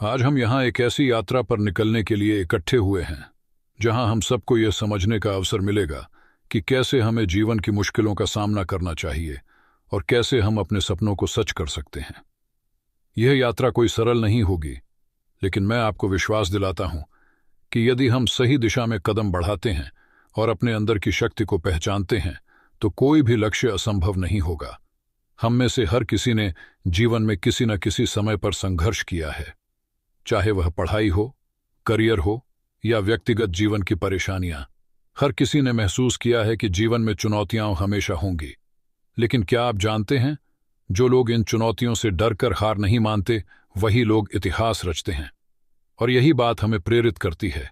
आज हम यहाँ एक ऐसी यात्रा पर निकलने के लिए इकट्ठे हुए हैं जहाँ हम सबको यह समझने का अवसर मिलेगा कि कैसे हमें जीवन की मुश्किलों का सामना करना चाहिए और कैसे हम अपने सपनों को सच कर सकते हैं। यह यात्रा कोई सरल नहीं होगी, लेकिन मैं आपको विश्वास दिलाता हूं कि यदि हम सही दिशा में कदम बढ़ाते हैं और अपने अंदर की शक्ति को पहचानते हैं तो कोई भी लक्ष्य असंभव नहीं होगा। हम में से हर किसी ने जीवन में किसी न किसी समय पर संघर्ष किया है, चाहे वह पढ़ाई हो, करियर हो या व्यक्तिगत जीवन की परेशानियां। हर किसी ने महसूस किया है कि जीवन में चुनौतियां हमेशा होंगी, लेकिन क्या आप जानते हैं, जो लोग इन चुनौतियों से डरकर हार नहीं मानते वही लोग इतिहास रचते हैं। और यही बात हमें प्रेरित करती है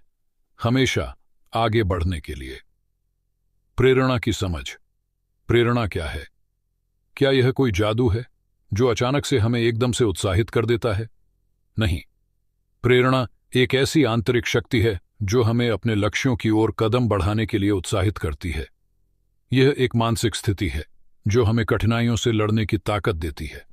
हमेशा आगे बढ़ने के लिए। प्रेरणा की समझ। प्रेरणा क्या है? क्या यह कोई जादू है जो अचानक से हमें एकदम से उत्साहित कर देता है? नहीं। प्रेरणा एक ऐसी आंतरिक शक्ति है जो हमें अपने लक्ष्यों की ओर कदम बढ़ाने के लिए उत्साहित करती है। यह एक मानसिक स्थिति है जो हमें कठिनाइयों से लड़ने की ताकत देती है।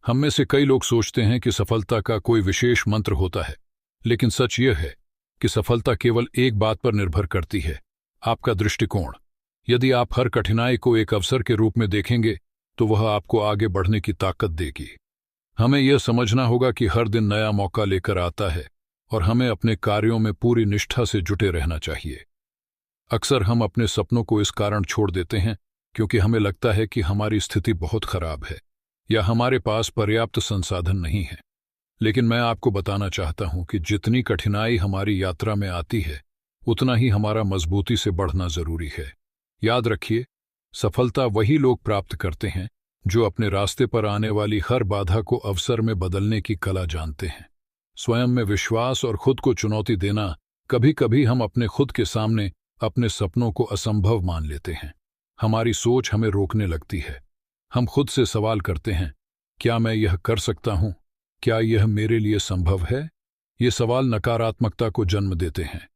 हम में से कई लोग सोचते हैं कि सफलता का कोई विशेष मंत्र होता है, लेकिन सच यह है कि सफलता केवल एक बात पर निर्भर करती है, आपका दृष्टिकोण। यदि आप हर कठिनाई को एक अवसर के रूप में देखेंगे तो वह आपको आगे बढ़ने की ताकत देगी। हमें यह समझना होगा कि हर दिन नया मौका लेकर आता है और हमें अपने कार्यों में पूरी निष्ठा से जुटे रहना चाहिए। अक्सर हम अपने सपनों को इस कारण छोड़ देते हैं क्योंकि हमें लगता है कि हमारी स्थिति बहुत खराब है या हमारे पास पर्याप्त संसाधन नहीं है। लेकिन मैं आपको बताना चाहता हूं कि जितनी कठिनाई हमारी यात्रा में आती है, उतना ही हमारा मजबूती से बढ़ना जरूरी है। याद रखिए, सफलता वही लोग प्राप्त करते हैं जो अपने रास्ते पर आने वाली हर बाधा को अवसर में बदलने की कला जानते हैं। स्वयं में विश्वास और खुद को चुनौती देना। कभी कभी हम अपने खुद के सामने अपने सपनों को असंभव मान लेते हैं। हमारी सोच हमें रोकने लगती है। हम खुद से सवाल करते हैं, क्या मैं यह कर सकता हूं? क्या यह मेरे लिए संभव है? ये सवाल नकारात्मकता को जन्म देते हैं।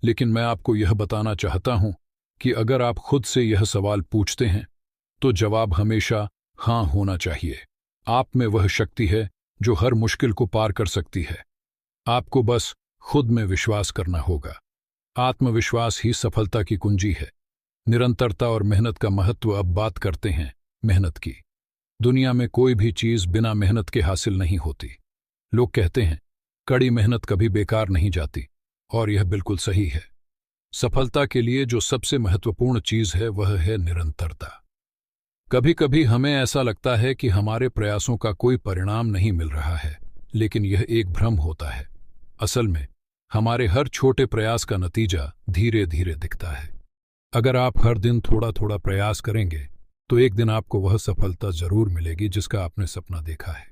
लेकिन मैं आपको यह बताना चाहता हूं कि अगर आप खुद से यह सवाल पूछते हैं तो जवाब हमेशा हां होना चाहिए। आप में वह शक्ति है जो हर मुश्किल को पार कर सकती है। आपको बस खुद में विश्वास करना होगा। आत्मविश्वास ही सफलता की कुंजी है। निरंतरता और मेहनत का महत्व। अब बात करते हैं मेहनत की। दुनिया में कोई भी चीज बिना मेहनत के हासिल नहीं होती। लोग कहते हैं कड़ी मेहनत कभी बेकार नहीं जाती, और यह बिल्कुल सही है। सफलता के लिए जो सबसे महत्वपूर्ण चीज है वह है निरंतरता। कभी कभी हमें ऐसा लगता है कि हमारे प्रयासों का कोई परिणाम नहीं मिल रहा है, लेकिन यह एक भ्रम होता है। असल में हमारे हर छोटे प्रयास का नतीजा धीरे धीरे दिखता है। अगर आप हर दिन थोड़ा थोड़ा प्रयास करेंगे तो एक दिन आपको वह सफलता जरूर मिलेगी जिसका आपने सपना देखा है।